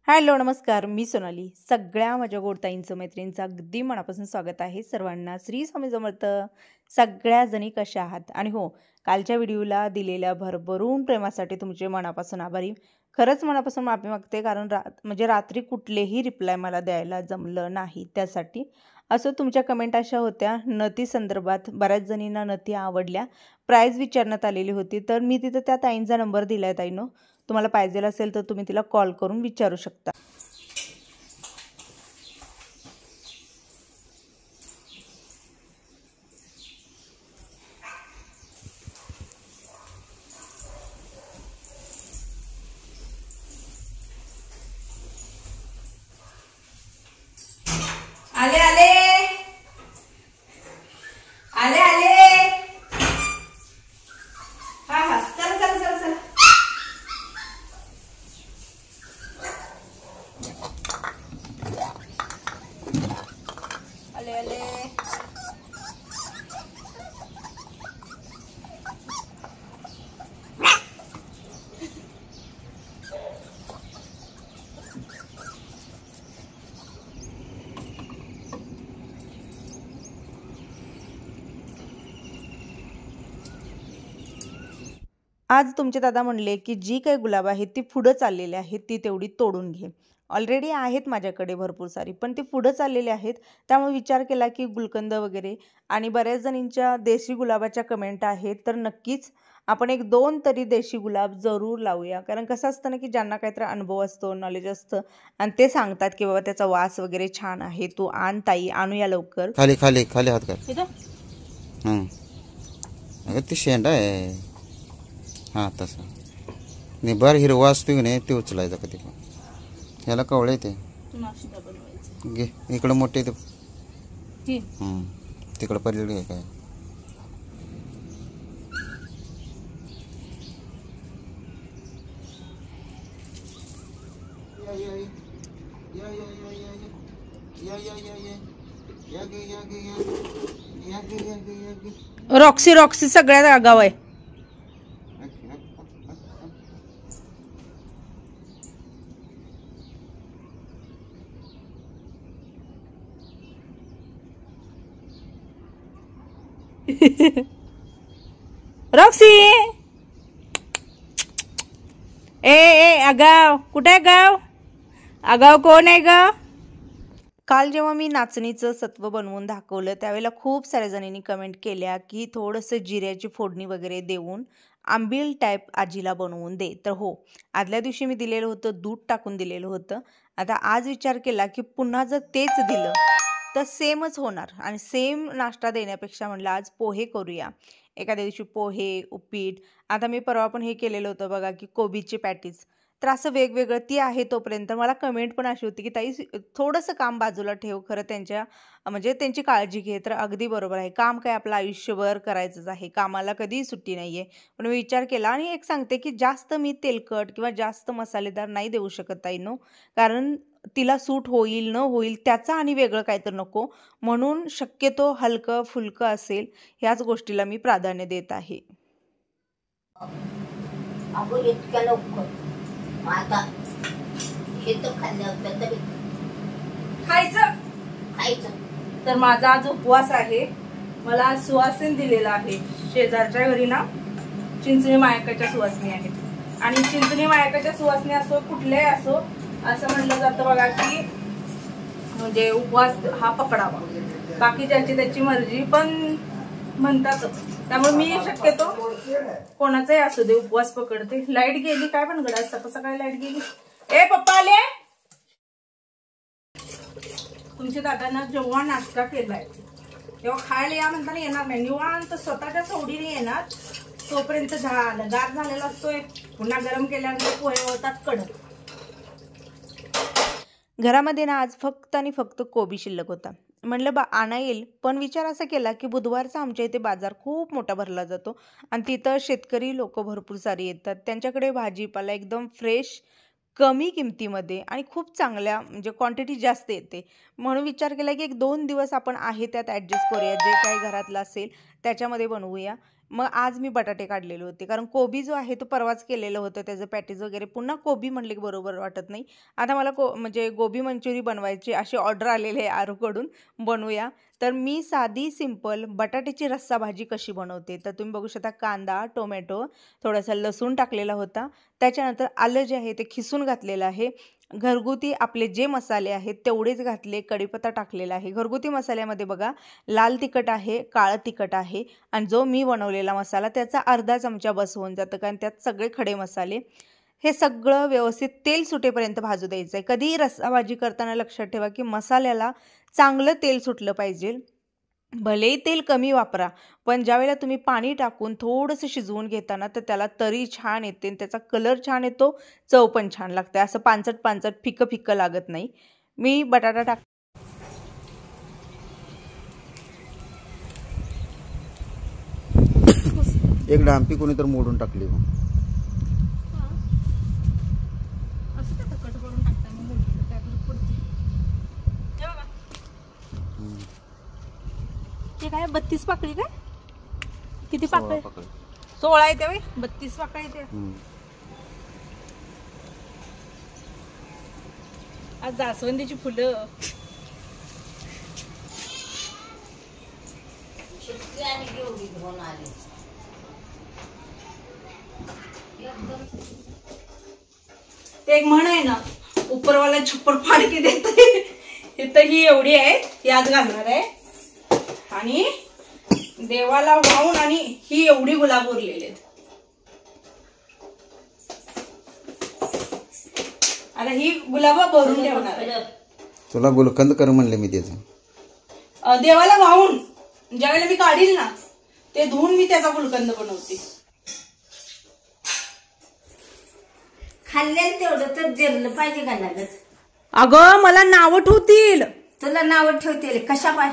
Hello नमस्कार, मी सोनाली. सगळ्या माझ्या गोडताईंचं मैत्रिणींचं अगदी मनापासून स्वागत आहे. सर्वांना श्री स्वामी समर्थ. सगळ्या जणी कशा आहात? आणि हो, कालच्या व्हिडिओला दिलेल्या भरभरून प्रेमासाठी तुमचे मनापासून आभारी. खरंच मनापासून माफी मागते, कारण रात्री कुठलेही रिप्लाय मला द्यायला जमलं नाही त्यासाठी. असं तुमच्या कमेंट अशा होत्या नती संदर्भात, बऱ्याच जणींना नती आवडल्या, प्राईज विचारण्यात आलेली होती. तर मी तिथं त्या ताईंचा नंबर दिला आहे. ताईनो, तुम्हाला पाहिजे असेल तर तुम्ही तिला कॉल करून विचारू शकता. आले आले आले आले. हा हा, चला चला चला चला. आले आले. आज तुमचे दादा म्हणले की जी काही गुलाब आहेत ती पुढं चाललेली आहेत, ती तेवढी तोडून घे. ऑलरेडी आहेत माझ्याकडे भरपूर सारी, पण ती पुढं चाललेली आहेत. त्यामुळे विचार केला की गुलकंद वगैरे, आणि बऱ्याच जणींच्या देशी गुलाबाच्या कमेंट आहेत, तर नक्कीच आपण एक दोन तरी देशी गुलाब जरूर लावूया. कारण कसं असतं ना की ज्यांना काहीतरी अनुभव असतो, नॉलेज असतं, आणि ते सांगतात की बाबा त्याचा वास वगैरे छान आहे, तू आण ताई, आणूया लवकर. खाली खाली खाली हात कर. अगं ती शेंडा आहे. हां तसं निभार हिरवा असतो की नाही, ते उचलायचा कधी पण. ह्याला कवळे ते घे, इकडं मोठे ते तिकडं पडलेलं आहे काय. रॉक्सी रॉक्सी सगळ्यात आगाव आहे. रॉक्सी, ए आगाव कुठे आहे? गाव आगाव कोण आहे ग? काल जेव्हा मी नाचणीचं सत्व बनवून दाखवलं त्यावेळेला खूप साऱ्या जणींनी कमेंट केल्या की थोडंसं जिऱ्याची फोडणी वगैरे देऊन आंबील टाईप आजीला बनवून दे. तर हो, आदल्या दिवशी मी दिलेलं होतं, दूध टाकून दिलेलं होतं. आता आज विचार केला की पुन्हा जर तेच दिलं तर सेमच होणार, आणि सेम नाश्ता देण्यापेक्षा म्हटलं आज पोहे करूया. एखाद्या दिवशी पोहे, उपीट. आता मी परवा पण हे केलेलं होतं बघा की कोबीची पॅटीस. तर असं वेगवेगळं ती आहे. तोपर्यंत मला कमेंट पण अशी होती की ताई थोडंसं काम बाजूला ठेव, खरं त्यांची काळजी घे. तर अगदी बरोबर आहे, काम काय आपलं आयुष्यभर करायचंच आहे, कामाला कधीही सुट्टी नाही आहे. पण मी विचार केला, आणि एक सांगते की जास्त मी तेलकट किंवा जास्त मसालेदार नाही देऊ शकत ताईंनो, कारण तिला सूट होईल न होईल त्याचा आणि वेगळं काय तर नको, म्हणून शक्यतो हलकं फुलकं असेल ह्याच गोष्टीला मी प्राधान्य देत आहे. इतक्या लवकर आता हे तर खाल्लं तरी खायचं. तर माझा आज उपवास आहे. मला सुवासिनी दिलेला आहे शेजारच्या घरी ना, चिंचणी मायकाच्या सुवासिनी आहेत. आणि चिंचणी मायकाच्या सुवासिनी असो कुठल्याही असो, असं म्हणलं जातं बघा की म्हणजे उपवास हा पकडावा, बाकी ज्याची त्याची मर्जी पण म्हणतातच. त्यामुळे मी शक्यतो कोणाचाही असू दे उपवास पकडते. लाईट गेली काय पण घडा, सकाळी लाईट गेली. ए पप्पा आले. तुमच्या दादांना जेव्हा नाश्ता केलाय तेव्हा खायला या म्हणताना येणार नाही, निवांत स्वतःच्या सोडीने येणार. तोपर्यंत झालं, गार झालेला असतोय, पुन्हा गरम केल्यानंतर पोहे होतात कडक. घरामध्ये ना आज फक्त आणि फक्त कोबी शिल्लक होता. म्हणलं आणा येईल, पण विचार असा केला की बुधवारचा आमच्या इथे बाजार खूप मोठा भरला जातो, आणि तिथं शेतकरी लोक भरपूर सारी येतात. त्यांच्याकडे भाजीपाला एकदम फ्रेश, कमी किमतीमध्ये आणि खूप चांगल्या म्हणजे क्वांटिटी जास्त येते. म्हणून विचार केला की एक 2 दिवस आपण आहे त्यात ॲडजस्ट करूया, जे काही घरातलं असेल त्याच्यामध्ये बनवूया. मग आज मी बटाटे काढलेले होते, कारण कोबी जो आहे तो परवाच केलेलं होतं, त्याचं पॅटीज वगैरे. पुन्हा कोबी म्हटले की बरोबर वाटत नाही. आता मला म्हणजे गोबी मंचुरी बनवायची अशी ऑर्डर आलेली आहे आरूकडून, बनवूया. तर मी साधी सिंपल बटाट्याची रस्सा भाजी कशी बनवते तर तुम्ही बघू शकता. कांदा, टोमॅटो, थोडासा लसूण टाकलेला होता. त्याच्यानंतर आलं जे आहे ते खिसून घातलेलं आहे. घरगुती आपले जे मसाले आहेत तेवढेच घातले. कढीपत्ता टाकलेला आहे. घरगुती मसाल्यामध्ये बघा, लाल तिखट आहे, काळं तिखट आहे, आणि जो मी बनवलेला मसाला त्याचा अर्धा चमचा बस होऊन जातं, कारण त्यात सगळे खडे मसाले. हे सगळं व्यवस्थित तेल सुटेपर्यंत भाजू द्यायचं आहे. कधीही रस्सा भाजी करताना लक्षात ठेवा की मसाल्याला चांगलं तेल सुटलं पाहिजे. भलेही तेल कमी वापरा, पण ज्यावेळेला तुम्ही पाणी टाकून थोडंसं शिजवून घेताना तर त्याला तरी छान येते, त्याचा कलर छान येतो, चव पण छान लागते. असं पांचट पांचट फिक्कं फिक्कं लागत नाही. मी बटाटा टाक एक डांपी कोणी तर मोडून टाकली मग. ते काय 32 पाकळी काय किती 16 पाकळी? पाकळी. 16 येते बाई, 32 पाकळी येते. आज जास्वंदीची फुलं. शिट्टी आणि एवढी घेऊन आली. एक म्हण आहे ना, उपरवाला छप्पर फाडके देते. इथं ही एवढी आहे, ही आज घालणार आहे, आणि देवाला वाहून आणि ही एवढी गुलाब उरलेले आहेत. आता ही गुलाब भरून ठेवणार आहे. तुला गुलकंद कर म्हणले मी त्याचं. देवाला वाहून ज्यावेळेला मी काढील ना ते धुवून मी त्याचा गुलकंद बनवते. खाल्लेलं तेवढं तर जिरलं पाहिजे का लागच. अगं मला नावं ठेवतील. तुला नाव ठेवते कशा पाय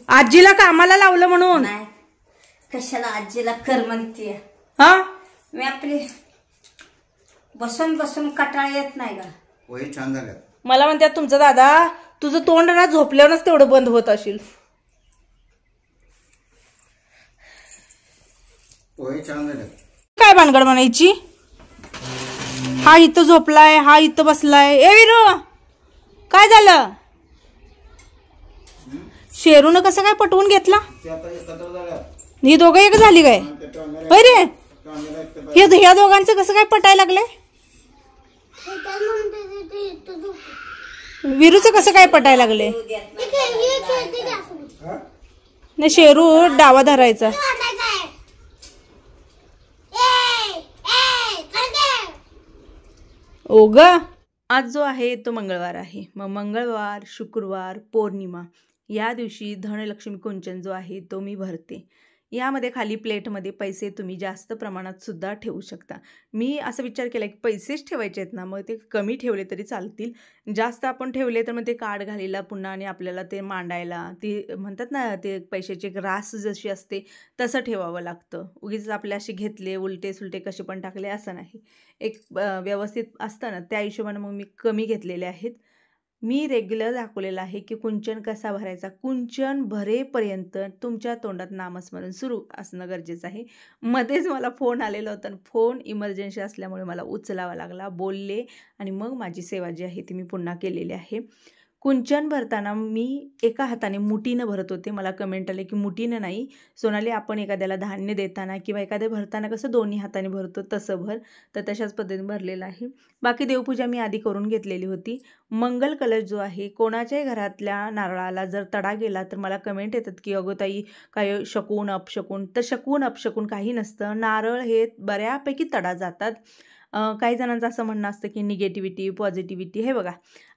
आजीला कामाला लावलं म्हणून. नाही, कशाला आजीला कर म्हणते. हा, मी आपली बसून बसून कटाळ येत नाही का. वही छान झाल्या. मला म्हणतात तुमचं दादा, तुझं तोंड ना झोपल्यावरच तेवढं बंद होत असेल. वही छान झाल्या. काय भानगड म्हणायची. हा इथं झोपलाय, हा इथं बसलाय. ए विरू, काय झालं? शेरूनं कसं काय पटवून घेतला? ही दोघं एक झाली काय? अरे ह्या दोघांचं कसं काय पटायला लागलंय? विरूचं कसं काय पटायला लागलंय? नाही, शेरू डावा धरायचा. ओग, आज जो आहे तो मंगळवार आहे. मग मंगळवार, शुक्रवार, पौर्णिमा या दिवशी धनलक्ष्मी कुंचन जो आहे तो मी भरते. यामध्ये खाली प्लेटमध्ये पैसे तुम्ही जास्त प्रमाणात सुद्धा ठेवू शकता. मी असं विचार केला की पैसेच ठेवायचे आहेत ना, मग ते कमी ठेवले तरी चालतील. जास्त आपण ठेवले तर मग ते कार्ड घालायला पुन्हा आणि आपल्याला ते मांडायला, ती म्हणतात ना ते पैशाची रास जशी असते तसं ठेवावं लागतं. उगीच आपले असे घेतले उलटे सुलटे कसे पण टाकले असं नाही. एक व्यवस्थित असतं ना, त्या हिशोबाने मग मी कमी घेतलेले आहेत. मी रेग्युलर दाखवलेलं आहे की कुंचन कसा भरायचा. कुंचन भरेपर्यंत तुमच्या तोंडात नामस्मरण सुरू असणं गरजेचं आहे. मध्येच मला फोन आलेला होता, फोन इमर्जन्सी असल्यामुळे मला उचलावा लागला. बोलले आणि मग माझी सेवा जी आहे ती मी पुन्हा केलेली आहे. कुंचन भरताना मी एका हाताने मुठीनं भरत होते. मला कमेंट आले की मुठीनं नाही सोनाली, आपण एखाद्याला धान्य देताना किंवा एखाद्या भरताना कसं दोन्ही हाताने भरतो तसं भर. तर तशाच पद्धतीने भरलेलं आहे. बाकी देवपूजा मी आधी करून घेतलेली होती. मंगल कलश जो आहे, कोणाच्याही घरातल्या नारळाला जर तडा गेला तर मला कमेंट येतात की अगो ताई काय शकून अपशकून. तर शकून अपशकून काही नसतं. नारळ हे बऱ्यापैकी तडा जातात. काही जणांचं असं म्हणणं असतं की निगेटिव्हिटी पॉझिटिव्हिटी. हे बघा,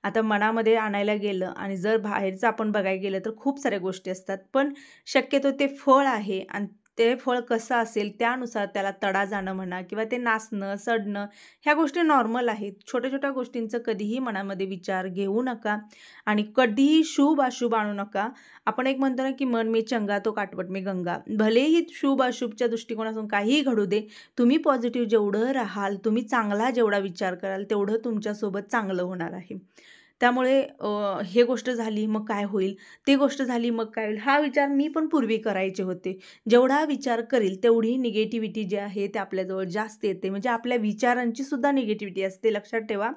आता मनामध्ये आणायला गेलं आणि जर बाहेरचं आपण बघायला गेलं तर खूप साऱ्या गोष्टी असतात, पण शक्यतो ते फळ आहे आणि ते फळ कसं असेल त्यानुसार त्याला तडा जाणं म्हणा किंवा ते नासणं सडणं ह्या गोष्टी नॉर्मल आहेत. छोट्या छोट्या गोष्टींचं कधीही मनामध्ये विचार घेऊ नका आणि कधीही शुभ अशुभ आणू नका. आपण एक म्हणतो ना की मन मी चंगा तो काटवट मी गंगा. भलेही शुभ अशुभच्या दृष्टिकोनातून काहीही घडू दे, तुम्ही पॉझिटिव्ह जेवढं राहाल, तुम्ही चांगला जेवढा विचार कराल तेवढं तुमच्यासोबत चांगलं होणार आहे. त्यामुळे हे गोष्ट झाली मग काय होईल, ती गोष्ट झाली मग काय होईल, हा विचार मी पण पूर्वी करायचे होते. जेवढा विचार करील तेवढी निगेटिव्हिटी जी आहे ते आपल्याजवळ जास्त येते. म्हणजे आपल्या विचारांची सुद्धा निगेटिव्हिटी असते. लक्षात ठेवा,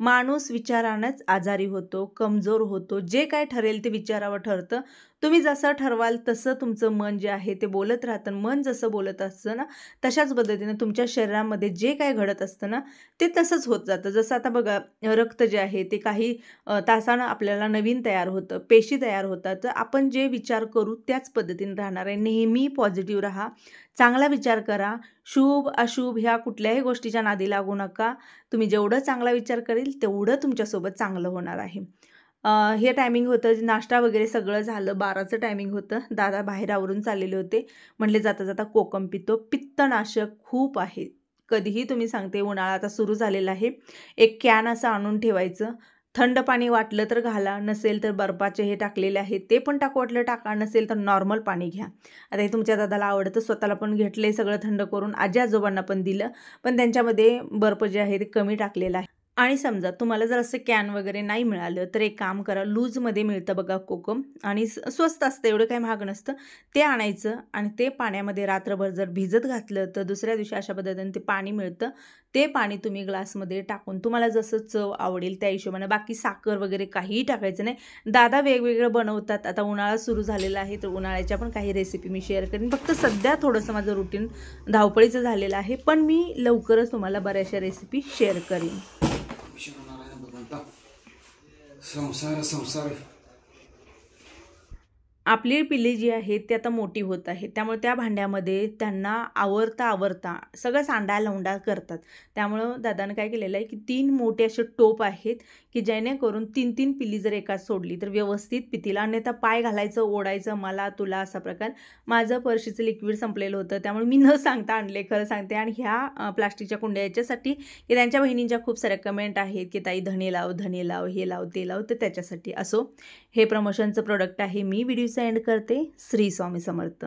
माणूस विचारानंच आजारी होतो, कमजोर होतो. जे काय ठरेल ते विचारावर ठरतं. तुम्ही जसं ठरवाल तसं तुमचं मन जे आहे ते बोलत राहतं. मन जसं बोलत असतं ना, तशाच पद्धतीने तुमच्या शरीरामध्ये जे काय घडत असतं ना, ते तसंच होत जातं. जसं आता बघा, रक्त जे आहे ते काही तासानं आपल्याला नवीन तयार होतं, पेशी तयार होतात. तर आपण जे विचार करू त्याच पद्धतीने राहणार आहे. नेहमी पॉझिटिव्ह राहा, चांगला विचार करा. शुभ अशुभ ह्या कुठल्याही गोष्टीच्या नादी लागू नका. तुम्ही जेवढं चांगला विचार करेल तेवढं तुमच्यासोबत चांगलं होणार आहे. हे टायमिंग होतं, नाश्ता वगैरे सगळं झालं. 12चं टायमिंग होतं. दादा बाहेर आवरून चाललेले होते. म्हटले जाता जाता कोकम पितो, पित्तनाशक खूप आहे. कधीही तुम्ही सांगते, उन्हाळा आता सुरू झालेला आहे, एक कॅन असं आणून ठेवायचं. थंड पाणी वाटलं तर घाला, नसेल तर बर्फाचे हे टाकलेले आहेत ते पण टाकू वाटलं टाका, नसेल तर नॉर्मल पाणी घ्या. आता हे तुमच्या दादाला आवडतं, स्वतःला पण घेतले सगळं थंड करून, आजी आजोबांना पण दिलं, पण त्यांच्यामध्ये बर्फ जे आहे ते कमी टाकलेलं आहे. आणि समजा तुम्हाला जर असं कॅन वगैरे नाही मिळालं तर एक काम करा, लूजमध्ये मिळतं बघा कोकम, आणि स्वस्त असतं, एवढं काही महाग नसतं. ते आणायचं आणि ते पाण्यामध्ये रात्रभर जर भिजत घातलं तर दुसऱ्या दिवशी अशा पद्धतीने ते पाणी मिळतं. ते पाणी तुम्ही ग्लासमध्ये टाकून तुम्हाला जसं चव आवडेल त्या हिशोबाने, बाकी साखर वगैरे काहीही टाकायचं नाही. दादा वेगवेगळं बनवतात. आता उन्हाळा सुरू झालेला आहे तर उन्हाळ्याच्या पण काही रेसिपी मी शेअर करेन. फक्त सध्या थोडंसं माझं रुटीन धावपळीचं झालेलं आहे, पण मी लवकरच तुम्हाला बऱ्याचशा रेसिपी शेअर करेन. संसार आपली पिल्ली जी आहे ती आता मोठी होत आहे, त्यामुळे त्या भांड्यामध्ये त्यांना आवरता सगळं सांडा करतात. त्यामुळं दादानं काय केलेलं आहे की 3 मोठे असे टोप आहेत की जेणेकरून 3 पिल्ली जर एकाच सोडली तर व्यवस्थित पितील. अन्यथा पाय घालायचं, ओढायचं, मला तुला असा प्रकार. माझं पर्शीचं लिक्विड संपलेलं होतं, त्यामुळे मी न सांगता आणले, खरं सांगते. आणि ह्या प्लास्टिकच्या कुंड्या याच्यासाठी की त्यांच्या बहिणींच्या खूप साऱ्या कमेंट आहेत की ताई धने लाव, हे लाव, ते लाव, तर त्याच्यासाठी. असो, हे प्रमोशनचं प्रोडक्ट आहे. मी व्हिडिओ एंड करते. श्री स्वामी समर्थ.